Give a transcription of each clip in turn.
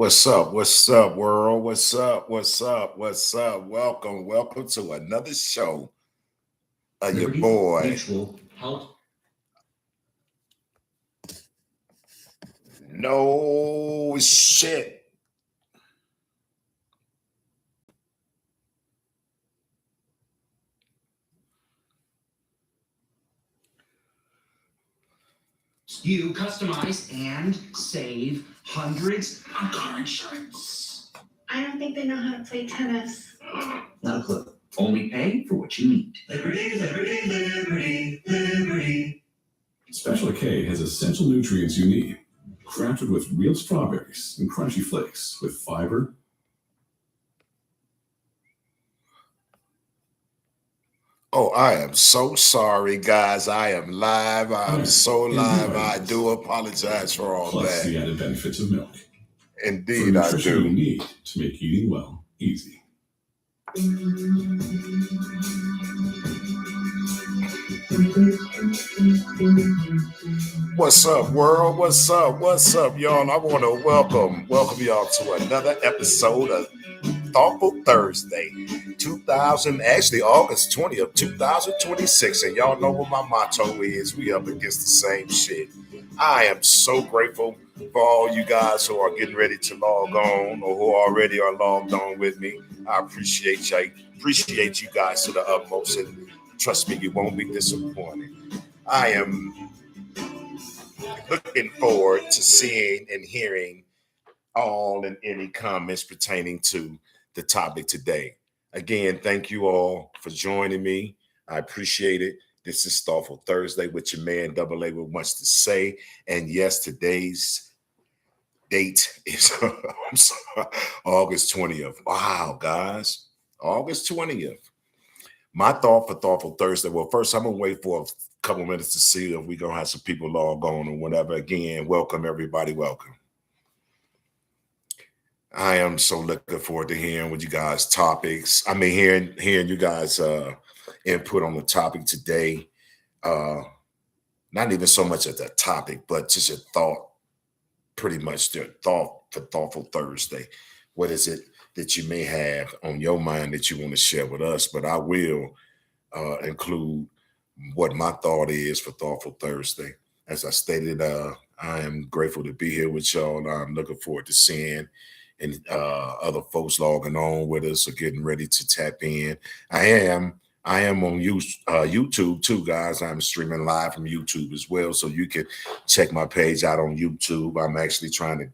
What's up? What's up, world? What's up? What's up? What's up? Welcome to another show of your Liberty boy. Mutual Health. No shit. You customize and save hundreds on car insurance. I don't think they know how to play tennis. Not a clue. Only pay for what you need. Liberty, liberty, liberty, liberty. Special K has essential nutrients you need, crafted with real strawberries and crunchy flakes with fiber. Oh, I am so sorry, guys. I am live. I'm so live. I do apologize for all Plus that. the added benefits of milk. Indeed, For I nutrition you do. need to make eating well easy. What's up, world? What's up? What's up, y'all? I want to welcome y'all to another episode of Thoughtful Thursday, August 20th, 2026. And y'all know what my motto is. We up against the same shit. I am so grateful for all you guys who are getting ready to log on or who already are logged on with me. I appreciate you guys to the utmost, and trust me, you won't be disappointed. I am looking forward to seeing and hearing all and any comments pertaining to the topic today. Again, thank you all for joining me. I appreciate it. This is Thoughtful Thursday with your man Double A with much to say. And yes, today's date is August 20th. Wow, guys. August 20th. My thought for Thoughtful Thursday. Well, first, I'm going to wait for a couple minutes to see if we're going to have some people log on or whatever. Again, welcome, everybody. Welcome. I am so looking forward to hearing what you guys' topics. I mean, hearing you guys' input on the topic today. Not even so much at the topic, but just your thought, pretty much your thought for Thoughtful Thursday. What is it that you may have on your mind that you want to share with us? But I will include what my thought is for Thoughtful Thursday. As I stated, I am grateful to be here with y'all. I'm looking forward to seeing and other folks logging on with us or getting ready to tap in. I am on YouTube too, guys. I'm streaming live from YouTube as well, so you can check my page out on YouTube. I'm actually trying to,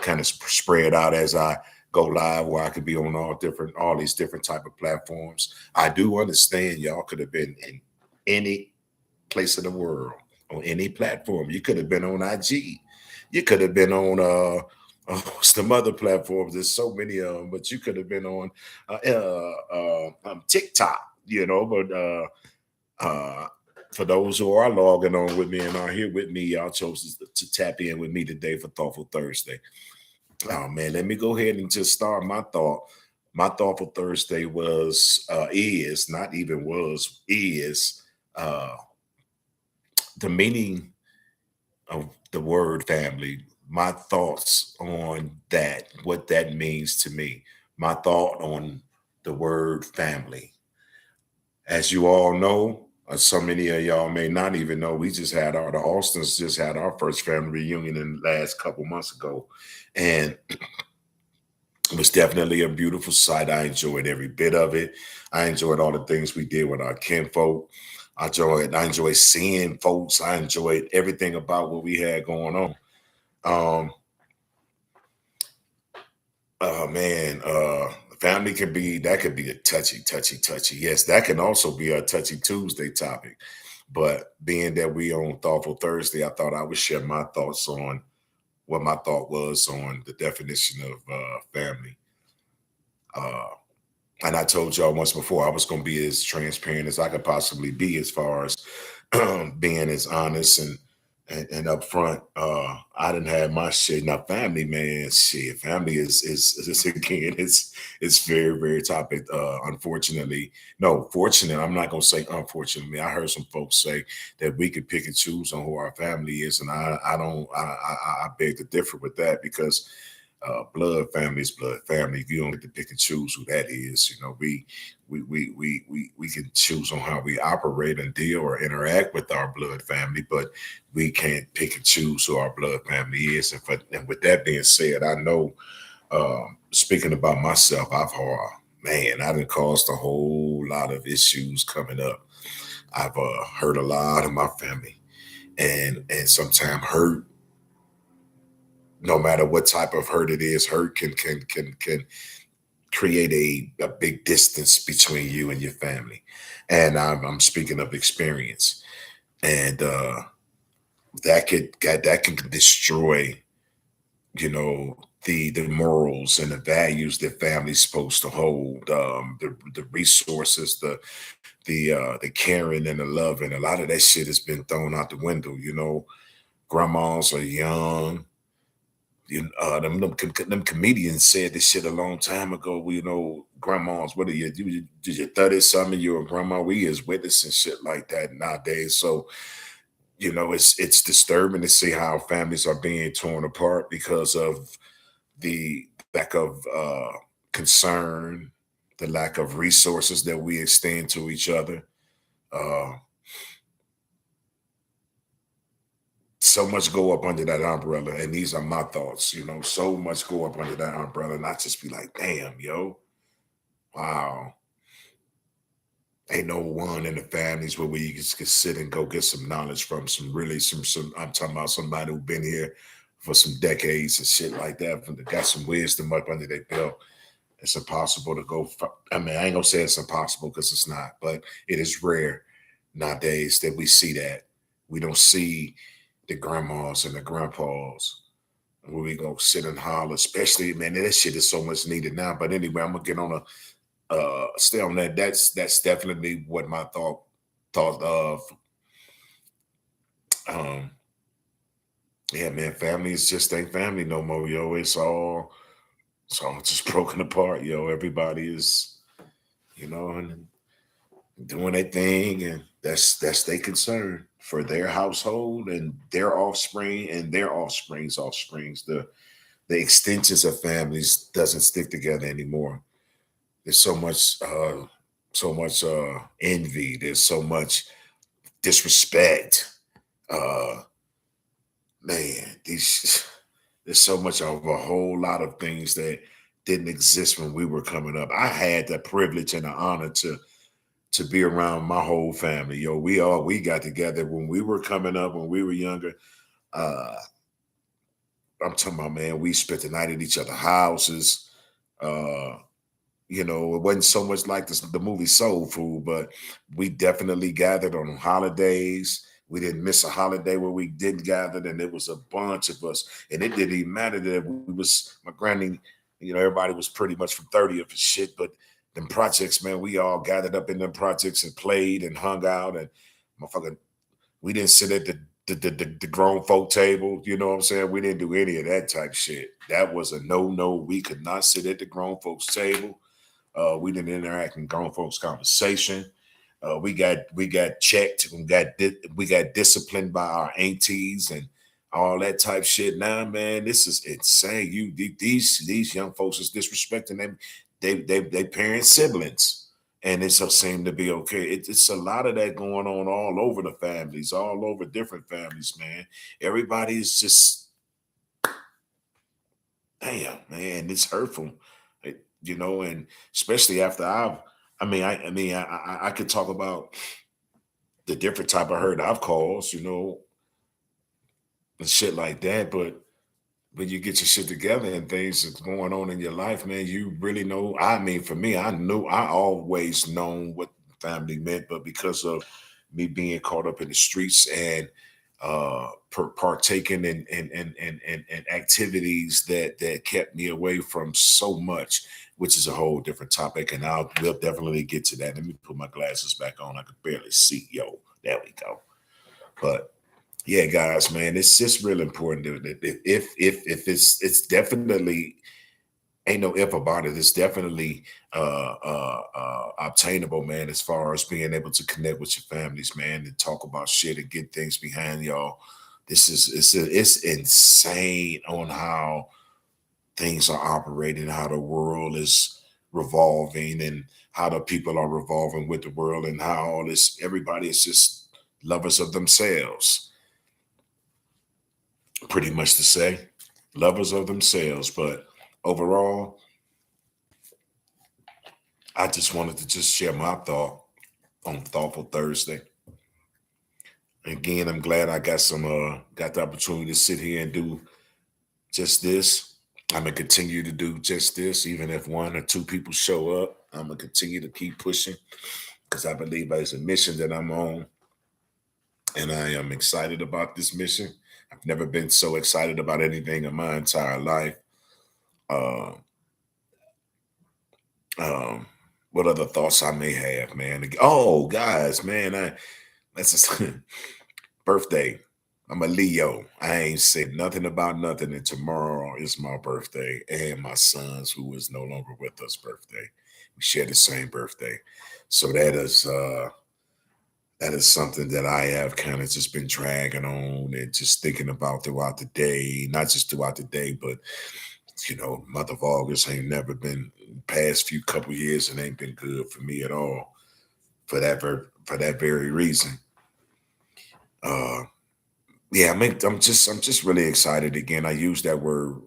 kind of spread out as I go live, where I could be on all these different type of platforms. I do understand y'all could have been in any place in the world on any platform. You could have been on IG. You could have been on some other platforms. There's so many of them, but you could have been on TikTok, but for those who are logging on with me and are here with me, y'all chose to tap in with me today for Thoughtful Thursday. Oh man, let me go ahead and just start my thought. My Thoughtful Thursday is the meaning of the word family. My thoughts on that, what that means to me. My thought on the word family. As you all know, or so many of y'all may not even know, the Austins just had our first family reunion in the last couple months ago. And it was definitely a beautiful sight. I enjoyed every bit of it. I enjoyed all the things we did with our kinfolk. I enjoyed seeing folks. I enjoyed everything about what we had going on. Oh man, family could be a touchy. Yes, that can also be a touchy Tuesday topic. But being that we on Thoughtful Thursday, I thought I would share my thoughts on what my thought was on the definition of family. And I told y'all once before I was going to be as transparent as I could possibly be as far as being as honest and upfront. I didn't have my shit. Now, family, man, shit. Family is again, it's very, very topic. Unfortunately, no, fortunate. I'm not gonna say unfortunately. I heard some folks say that we could pick and choose on who our family is, and I beg to differ with that because Blood family is blood family. You don't get to pick and choose who that is. We can choose on how we operate and deal or interact with our blood family, but we can't pick and choose who our blood family is. And with that being said, I know, speaking about myself, I done caused a whole lot of issues coming up. I've hurt a lot of my family, and sometimes hurt, no matter what type of hurt it is, hurt can create a big distance between you and your family. And I'm speaking of experience, and that can destroy, the morals and the values that family's supposed to hold, the resources, the caring and the love, and a lot of that shit has been thrown out the window. Grandmas are young. Them comedians said this shit a long time ago. Grandmas, what are you? Did you 30 something? You're a grandma. We is witnessing shit like that nowadays. So it's disturbing to see how families are being torn apart because of the lack of concern, the lack of resources that we extend to each other. Uh, so much go up under that umbrella, and these are my thoughts. So much go up under that umbrella, and I just be like, damn, yo, wow. Ain't no one in the families where we just can sit and go get some knowledge from some. I'm talking about somebody who's been here for some decades and shit like that, from got some wisdom up under their belt. It's impossible to go. I mean, I ain't gonna say it's impossible because it's not, but it is rare nowadays that we see that. We don't see the grandmas and the grandpas where we go sit and holler, especially, man, that shit is so much needed now. But anyway, I'm gonna get on stay on that. That's definitely what my thought of. Um, yeah, man, family is just ain't family no more, yo. It's all just broken apart, yo. Everybody is, and doing their thing, and that's their concern for their household and their offspring and their offspring's offsprings. The extensions of families doesn't stick together anymore. There's so much envy. There's so much disrespect. Uh, man, there's so much of a whole lot of things that didn't exist when we were coming up. I had the privilege and the honor to be around my whole family. Yo, we got together when we were coming up, when we were younger. Uh, I'm talking about, man, we spent the night at each other's houses. Uh, it wasn't so much like the movie Soul Food, but we definitely gathered on holidays. We didn't miss a holiday where we didn't gather, and it was a bunch of us. And it didn't even matter that we was my granny, everybody was pretty much from 30th and shit, but them projects, man, we all gathered up in them projects and played and hung out, and motherfucker, we didn't sit at the grown folk table. You know what I'm saying? We didn't do any of that type shit. That was a no. We could not sit at the grown folks table. We didn't interact in grown folks conversation. We got checked. We got disciplined by our aunties and all that type shit. Now, man, this is insane. These young folks is disrespecting them. They parents siblings, and it just seem to be okay. It's a lot of that going on all over the families, all over different families, man. Everybody is just damn, man. It's hurtful, and especially after I could talk about the different type of hurt I've caused, and shit like that. But when you get your shit together and things that's going on in your life, man, you really know. I mean, for me, I always known what family meant, but because of me being caught up in the streets and partaking in activities that kept me away from so much, which is a whole different topic, and we'll definitely get to that. Let me put my glasses back on. I could barely see. Yo, there we go. But yeah, guys, man, it's just real important that if it's definitely ain't no if about it. It's definitely obtainable, man, as far as being able to connect with your families, man, and talk about shit and get things behind y'all. It's insane on how things are operating, how the world is revolving, and how the people are revolving with the world, and how all this everybody is just lovers of themselves, pretty much to say, lovers of themselves. But overall, I just wanted to just share my thought on Thoughtful Thursday. Again, I'm glad I got the opportunity to sit here and do just this. I'm gonna continue to do just this, even if one or two people show up. I'm gonna continue to keep pushing because I believe there's a mission that I'm on, and I am excited about this mission. I've never been so excited about anything in my entire life. Uh, um, what other thoughts I may have, man? Oh, guys, man, that's just birthday. I'm a Leo. I ain't said nothing about nothing, and tomorrow is my birthday and my son's, who is no longer with us, birthday. We share the same birthday, so that is something that I have kind of just been dragging on and just thinking about throughout the day. Not just throughout the day, but month of August ain't never been past few couple years, and ain't been good for me at all for that very reason. Uh, yeah, I'm just really excited again. I use that word,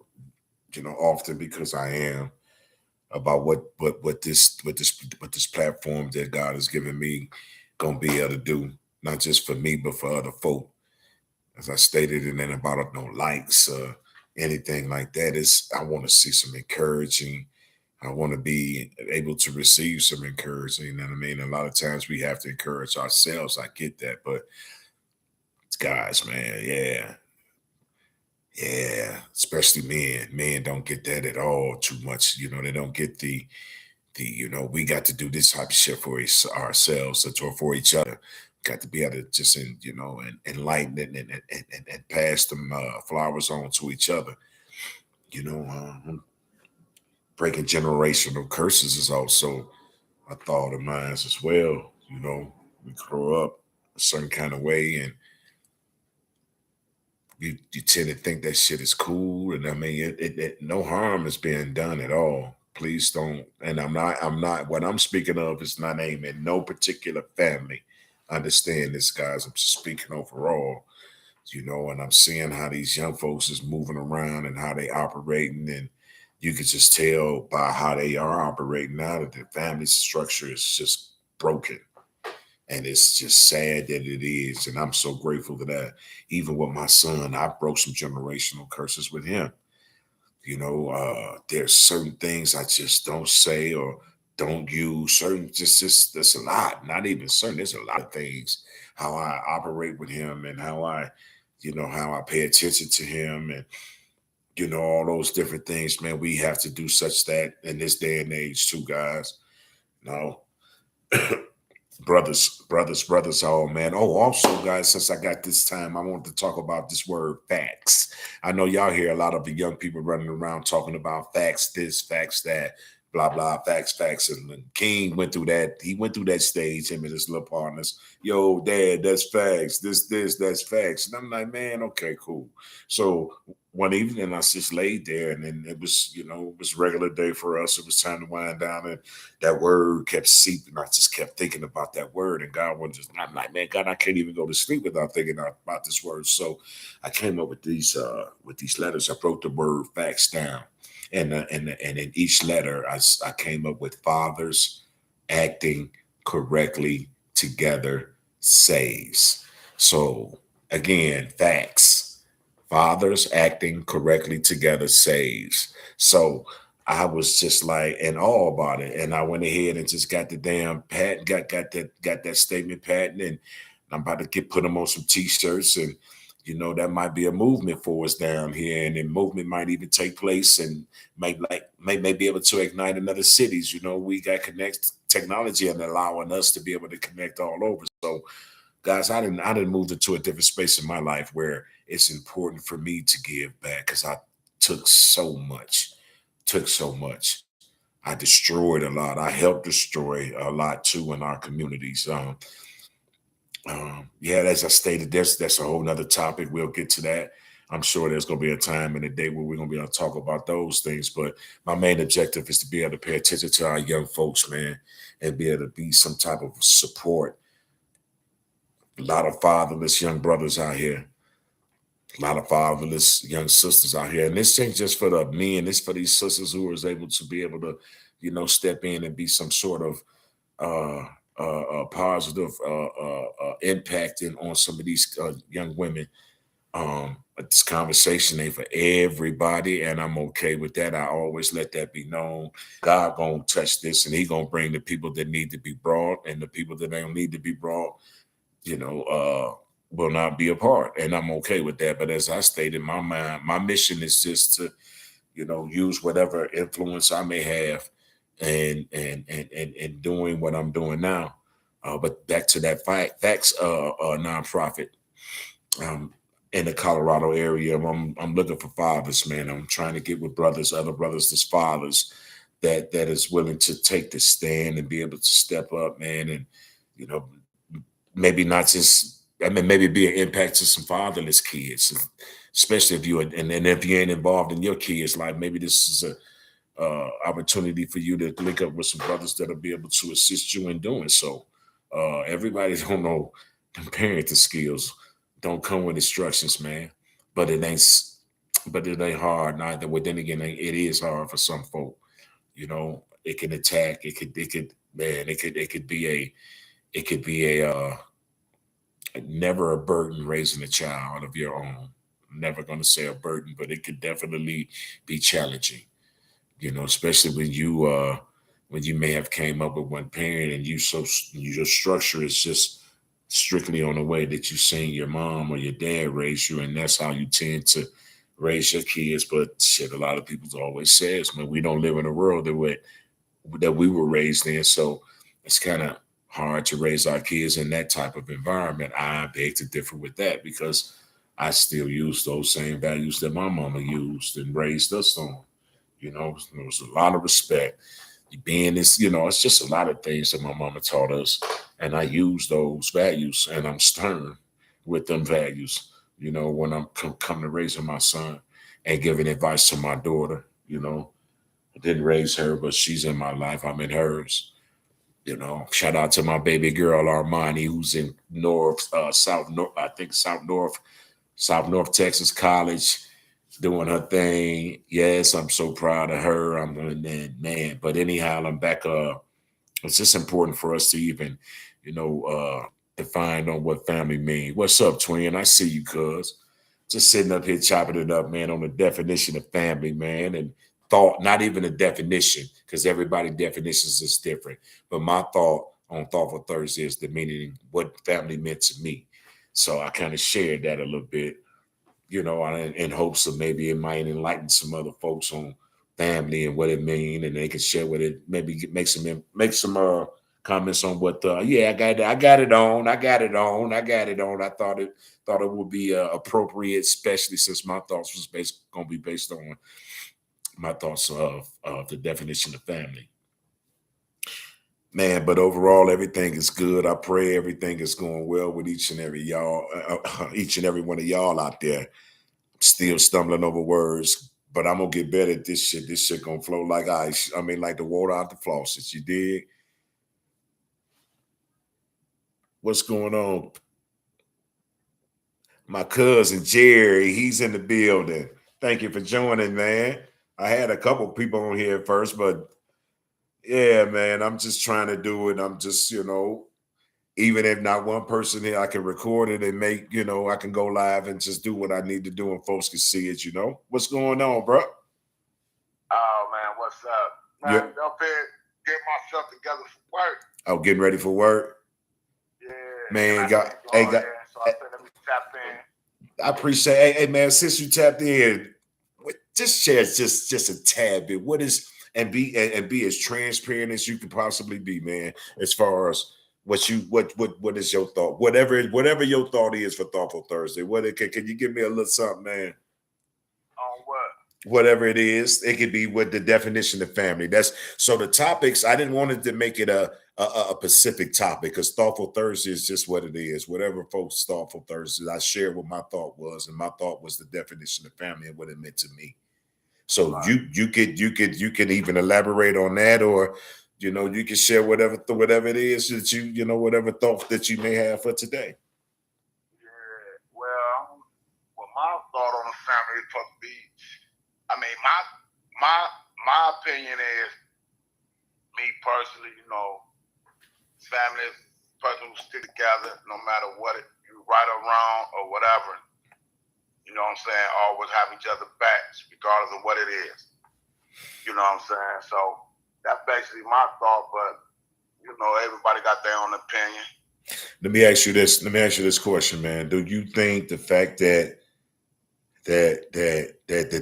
often because I am about what this platform that God has given me gonna be able to do, not just for me but for other folk. As I stated, and then about no likes, anything like that, is I want to see some encouraging. I want to be able to receive some encouraging. You know what I mean? A lot of times we have to encourage ourselves. I get that, but guys, man, yeah, yeah, especially men. Men don't get that at all too much. They don't get the we got to do this type of shit for ourselves or for each other. Got to be able to just and enlighten it and pass them flowers on to each other. You know, breaking generational curses is also a thought of mine as well. We grow up a certain kind of way, and you tend to think that shit is cool, and I mean, no harm is being done at all. Please don't. And I'm not. What I'm speaking of is not aimed at no particular family. Understand this, guys. I'm just speaking overall. And I'm seeing how these young folks is moving around and how they operating, and you can just tell by how they are operating now that their family structure is just broken. And it's just sad that it is. And I'm so grateful for that. Even with my son, I broke some generational curses with him. There's certain things I just don't say or don't use. Certain, just there's a lot. Not even certain. There's a lot of things how I operate with him, and how I pay attention to him, and all those different things. Man, we have to do such that in this day and age, too, guys. No. brothers, oh man. Oh, also, guys, since I got this time, I want to talk about this word facts. I know y'all hear a lot of the young people running around talking about facts this, facts that, blah blah, facts, and then King went through that. He went through that stage, him and his little partners. Yo, dad, that's facts. This, that's facts. And I'm like, man, okay, cool. So one evening I just laid there, and then it was, it was a regular day for us. It was time to wind down, and that word kept seeping. I just kept thinking about that word, and God was just, I'm like, man, God, I can't even go to sleep without thinking about this word. So I came up with these letters. I wrote the word facts down, and in each letter, I came up with fathers acting correctly together saves. So again, facts. Fathers acting correctly together saves. So I was just like in awe about it, and I went ahead and just got the damn patent, got that statement patent, and I'm about to put them on some t-shirts, and that might be a movement for us down here, and the movement might even take place and may be able to ignite in other cities. We got connect technology and allowing us to be able to connect all over. So guys, I didn't move into a different space in my life where it's important for me to give back because I took so much, took so much. I destroyed a lot. I helped destroy a lot too in our communities. Yeah, as I stated, that's a whole nother topic. We'll get to that. I'm sure there's going to be a time in the day where we're going to be able to talk about those things. But my main objective is to be able to pay attention to our young folks, man, and be able to be some type of support. A lot of fatherless young brothers out here, a lot of fatherless young sisters out here. And this ain't just for the men, it's for these sisters who is able to be able to, step in and be some sort of positive impacting on some of these young women. But this conversation ain't for everybody, and I'm okay with that. I always let that be known. God gonna touch this, and He gonna bring the people that need to be brought, and the people that don't need to be brought, will not be a part, and I'm okay with that. But as I stated, my mind, my mission is just to, use whatever influence I may have, and doing what I'm doing now. But back to that facts nonprofit. Um, in the Colorado area, I'm looking for fathers, man. I'm trying to get with brothers, other brothers, that's fathers that is willing to take the stand and be able to step up, man, and you know maybe not just, I mean, maybe be an impact to some fatherless kids, especially if you and if you ain't involved in your kids' life. Maybe this is a opportunity for you to link up with some brothers that'll be able to assist you in doing so. Everybody don't know them parenting skills. Don't come with instructions, man. But it ain't but it ain't hard neither. But then again, it is hard for some folk. It can attack. It could man. It could be a never a burden raising a child of your own. I'm never going to say a burden, but it could definitely be challenging. Especially when you may have came up with one parent and your structure is just strictly on the way that you seen your mom or your dad raise you, and that's how you tend to raise your kids. But shit, a lot of people always says, man, we don't live in a world that we were raised in, so it's kind of hard to raise our kids in that type of environment. I beg to differ with that because I still use those same values that my mama used and raised us on. There was a lot of respect. Being this, it's just a lot of things that my mama taught us, and I use those values, and I'm stern with them values. When I'm come to raising my son and giving advice to my daughter. I didn't raise her, but she's in my life. I'm in hers. Shout out to my baby girl Armani, who's in South North Texas College, doing her thing. Yes, I'm so proud of her. I'm doing that, man. But anyhow, I'm back. It's just important for us to even, define on what family mean. What's up, twin? I see you, cuz. Just sitting up here chopping it up, man, on the definition of family, man, and thought, not even a definition, because everybody's definitions is different. But my thought on Thoughtful Thursday is the meaning, what family meant to me. So I kind of shared that a little bit, in hopes of maybe it might enlighten some other folks on family and what it mean, and they can share with it. Maybe make some comments on what. Yeah, I got it on. I thought it would be appropriate, especially since my thoughts was going to be based on my thoughts of the definition of family. Man, but overall, everything is good. I pray everything is going well with each and every one of y'all out there. I'm still stumbling over words, but I'm gonna get better at this shit. This shit gonna flow like ice. I mean, like the water out the faucets. You dig? What's going on? My cousin Jerry, he's in the building. Thank you for joining, man. I had a couple people on here at first, but yeah, man, I'm just trying to do it. I'm just, even if not one person here, I can record it and make, I can go live and just do what I need to do and folks can see it, What's going on, bro? Oh, man, what's up? Man, up here, get myself together for work. Oh, getting ready for work? Yeah. Man, so I said, let me tap in. I appreciate, hey, man, since you tapped in, just share just a tad bit. What is, and be as transparent as you can possibly be, man, as far as what is your thought? Whatever your thought is for Thoughtful Thursday. Can you give me a little something, man? On what? Whatever it is, it could be what the definition of family. That's so the topics. I didn't want it to make it a a specific topic, because Thoughtful Thursday is just what it is. Whatever folks Thoughtful Thursday, I shared what my thought was, and my thought was the definition of family and what it meant to me. So Right. you could even elaborate on that, or you can share whatever it is that whatever thought that you may have for today. Yeah. Well, my thought on the family is supposed to be. I mean, my opinion is, me personally, family is a person who stick together no matter what you right or wrong or whatever. You know what I'm saying? Always have each other backs, regardless of what it is. You know what I'm saying? So that's basically my thought, but everybody got their own opinion. Let me ask you this question, man. Do you think the fact that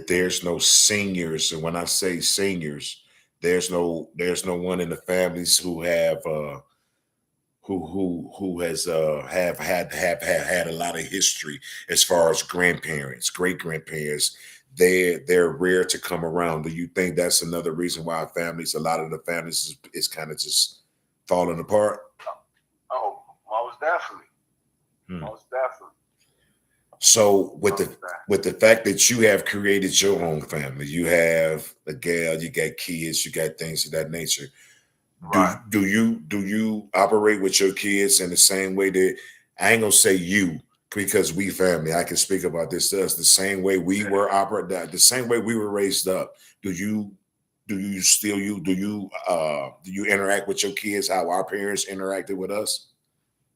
there's no seniors, and when I say seniors, there's no one in the families who have who has have had a lot of history as far as grandparents, great grandparents. They're rare to come around. Do you think that's another reason why a lot of the families is kind of just falling apart? Oh, most definitely. Most definitely. So with the fact that you have created your own family, you have a gal, you got kids, you got things of that nature. Right. Do you operate with your kids in the same way that, I ain't gonna say you, because we family, I can speak about this to us, the same way we were the same way we were raised up. Do you interact with your kids how our parents interacted with us?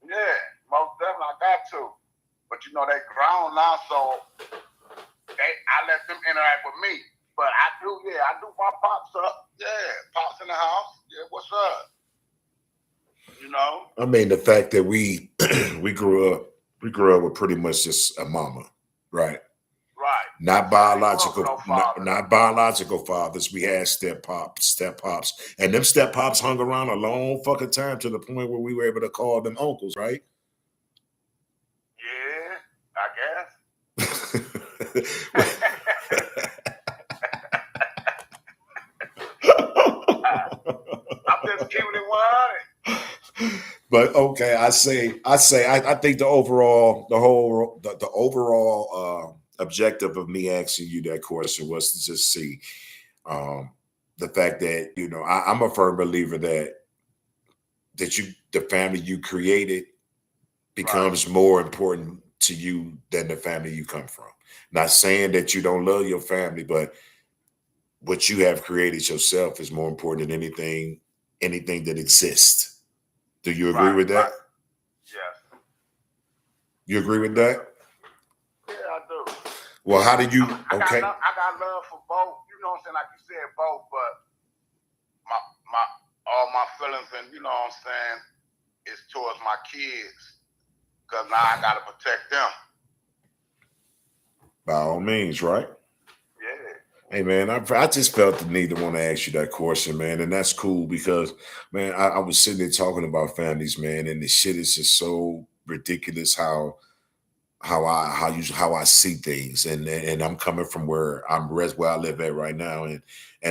Yeah, most definitely I got to. But they grown now, so I let them interact with me. But I do my pops up. Yeah, pops in the house. Yeah, what's up? I mean, the fact that we we grew up with pretty much just a mama, right? Right. Not biological, not biological fathers. We had step pops, and them step pops hung around a long fucking time, to the point where we were able to call them uncles, right? Yeah, I guess. I'm just keeping it 100. But okay, I think the overall objective of me asking you that question was to just see the fact that I'm a firm believer that the family you created becomes more important to you than the family you come from. Not saying that you don't love your family, but what you have created yourself is more important than anything that exists. Do you agree with that? Yes. You agree with that? Yeah, I do. Well, how do you? I got love for both. You know what I'm saying? Like you said, both. But all my feelings, and you know what I'm saying, is towards my kids, because now I gotta protect them. By all means, right? Yeah. Hey man, I just felt the need to want to ask you that question, man, and that's cool because, man, I was sitting there talking about families, man, and the shit is just so ridiculous how I see things, and I'm coming from where I live at right now, and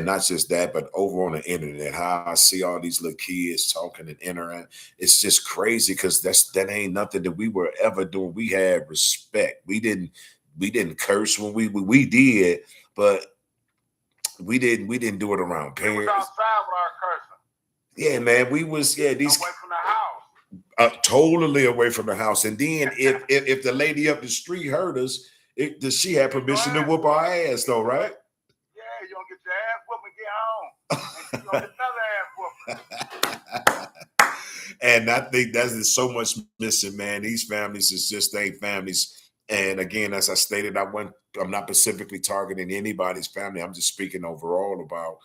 not just that, but over on the internet, how I see all these little kids talking and interact, it's just crazy, because that ain't nothing that we were ever doing. We had respect. We didn't curse when we did, but we didn't do it around parents. We was outside with our cursing. Yeah, man, we was these away from the house. Totally away from the house. And then if the lady up the street heard us, she had permission to whoop our ass, though, right? Yeah, you don't get your ass whooped and get home. And you don't get another ass whooping. And I think there's so much missing, man. These families ain't families. And again, as I stated, I'm not specifically targeting anybody's family. I'm just speaking overall about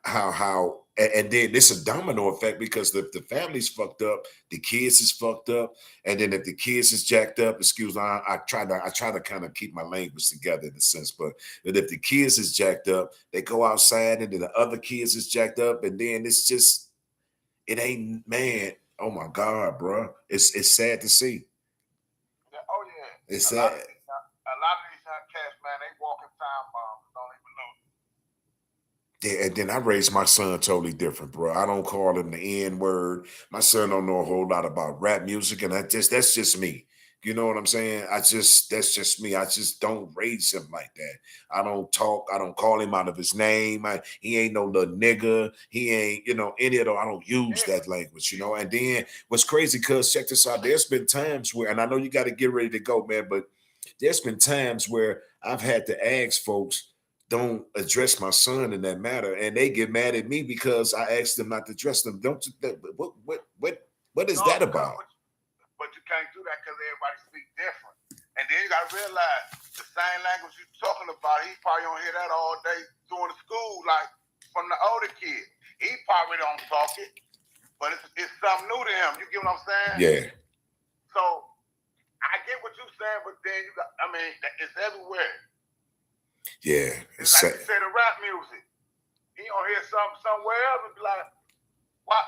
how and then this is a domino effect, because if the family's fucked up, the kids is fucked up, and then if the kids is jacked up, excuse me, I try to kind of keep my language together in a sense, but if the kids is jacked up, they go outside, and then the other kids is jacked up, and then it ain't, man. Oh my God, bro, it's sad to see. Oh yeah, it's sad. A lot of these cats, man, they walking time bombs. Don't even know. Yeah, and then I raised my son totally different, bro. I don't call him the N word. My son don't know a whole lot about rap music, and that's just me. You know what I'm saying? That's just me. I just don't raise him like that. I don't talk. I don't call him out of his name. He ain't no little nigga. He ain't, any of those. I don't use that language, And then what's crazy, cuz check this out. There's been times where, and I know you got to get ready to go, man, but there's been times where I've had to ask folks, don't address my son in that matter, and they get mad at me because I asked them not to address them. Don't you? What is that about? But you can't do that because everybody speaks different. And then you got to realize the same language you're talking about, he probably don't hear that all day doing the school, like from the older kid. He probably don't talk it, but it's something new to him. You get what I'm saying? Yeah. So I get what you're saying, but then it's everywhere. Yeah. It's like you say the rap music. He don't hear something somewhere else and be like,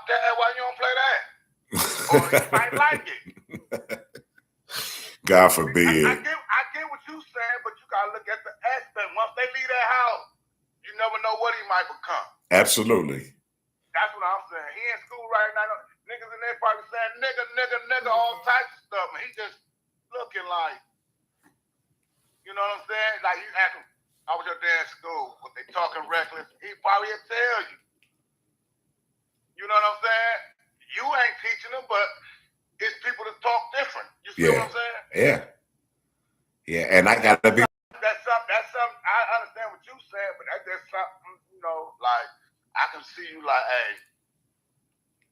Dad, why you don't play that? Or he might like it. God forbid. I get what you're saying, but you gotta look at the aspect. Once they leave that house, you never know what he might become. Absolutely. That's what I'm saying. He in school right now. Niggas in there probably saying nigga, all types of stuff, and he just looking like, you know what I'm saying? Like you ask him, I was your dad in school, but they talking reckless. He probably will tell you. You know what I'm saying? You ain't teaching them, but it's people that talk different. You see what I'm saying? Yeah. Yeah, and I gotta be. That's something. I understand what you're saying, but that's just something, like I can see you like, hey,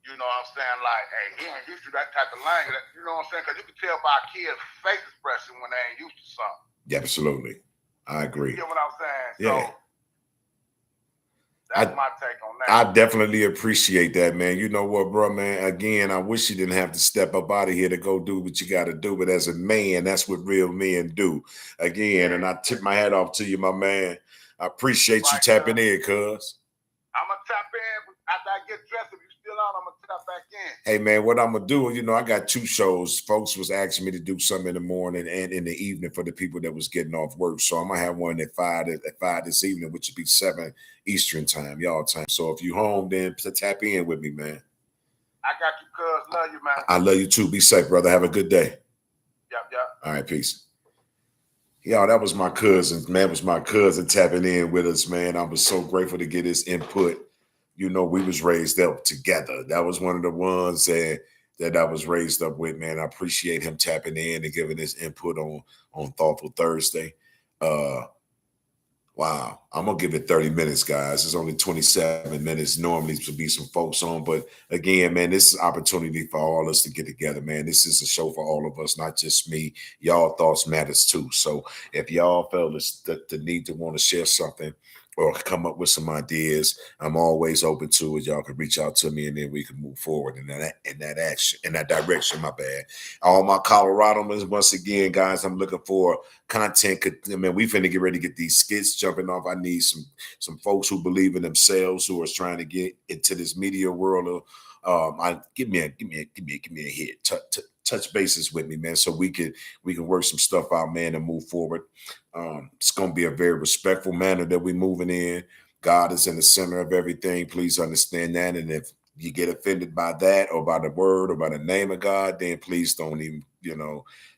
you know what I'm saying? Like, hey, he ain't used to that type of language. You know what I'm saying? Because you can tell by a kid's face expression when they ain't used to something. Yeah, absolutely. I agree. You get what I'm saying? Yeah. So that's my take on that. I definitely appreciate that, man. You know what, bro, man? Again, I wish you didn't have to step up out of here to go do what you got to do. But as a man, that's what real men do. Again, and I tip my hat off to you, my man. I appreciate you tapping in, cuz. I'm going to tap in after I get dressed. If you still on, I'm going to tap back in. Hey, man, what I'm going to do, I got 2 shows. Folks was asking me to do something in the morning and in the evening for the people that was getting off work. So I'm going to have one at 5 this evening, which would be 7 Eastern time, y'all time. So if you home, then tap in with me, man. I got you, cuz. Love you, man. I love you too. Be safe, brother. Have a good day. Yep. All right, peace. Y'all, that was my cousin, man. It was my cousin tapping in with us, man. I was so grateful to get his input. We was raised up together. That was one of the ones that I was raised up with, man. I appreciate him tapping in and giving his input on Thoughtful Thursday. Wow. I'm going to give it 30 minutes, guys. It's only 27 minutes. Normally to be some folks on. But again, man, this is an opportunity for all us to get together, man. This is a show for all of us, not just me. Y'all thoughts matters too. So if y'all felt the need to want to share something or come up with some ideas, I'm always open to it. Y'all can reach out to me and then we can move forward in that direction, my bad. All my Coloradoans, once again, guys, I'm looking for content. We finna get ready to get these skits jumping off. I need some folks who believe in themselves, who are trying to get into this media world. Give me a hit. Touch bases with me, man, so we can work some stuff out, man, and move forward. It's gonna be a very respectful manner that we're moving in. God is in the center of everything. Please understand that. And if you get offended by that or by the word or by the name of God, then please don't even,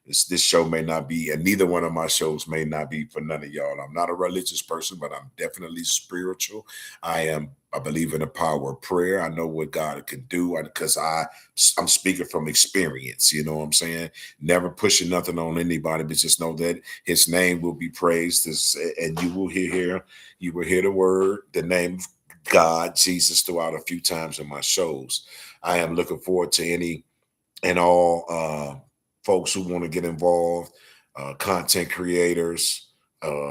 this show may not be, and neither one of my shows may not be for none of y'all. I'm not a religious person, but I'm definitely spiritual. I believe in the power of prayer. I know what God can do because I'm speaking from experience. You know what I'm saying? Never pushing nothing on anybody, but just know that his name will be praised. And you will hear the word, the name of God, Jesus, throughout a few times in my shows. I am looking forward to any and all folks who want to get involved, content creators,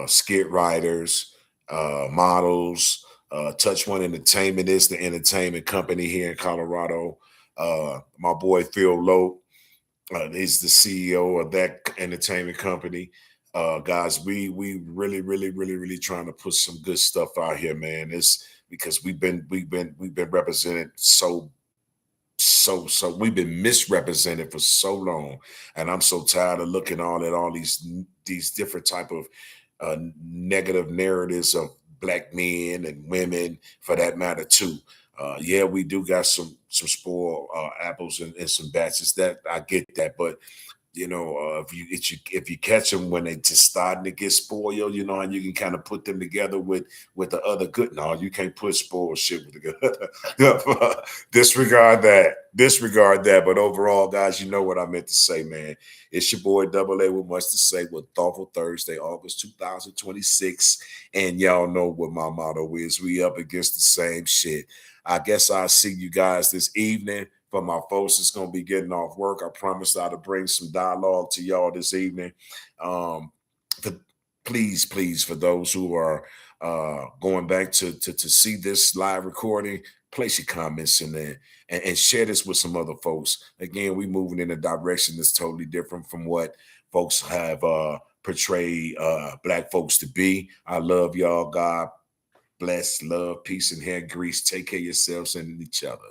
skit writers, models. Touch One Entertainment is the entertainment company here in Colorado. My boy Phil Lowe is the CEO of that entertainment company. Guys, we really, really, really, really trying to put some good stuff out here, man. It's because we've been represented so we've been misrepresented for so long, and I'm so tired of looking at all these different type of negative narratives of black men and women for that matter too. Yeah, we do got some spoiled apples and some batches. That I get that, but if you catch them when they just starting to get spoiled, and you can kind of put them together with the other good. No, you can't put spoiled shit with the good. Disregard that. But overall, guys, you know what I meant to say, man. It's your boy Double A with much to say with Thoughtful Thursday, August 2026, and y'all know what my motto is. We up against the same shit. I guess I'll see you guys this evening. For my folks that's going to be getting off work, I promised I'll bring some dialogue to y'all this evening. Please, for those who are going back to see this live recording, place your comments in there and share this with some other folks. Again, we moving in a direction that's totally different from what folks have portrayed Black folks to be. I love y'all. God bless, love, peace, and hair grease. Take care of yourselves and each other.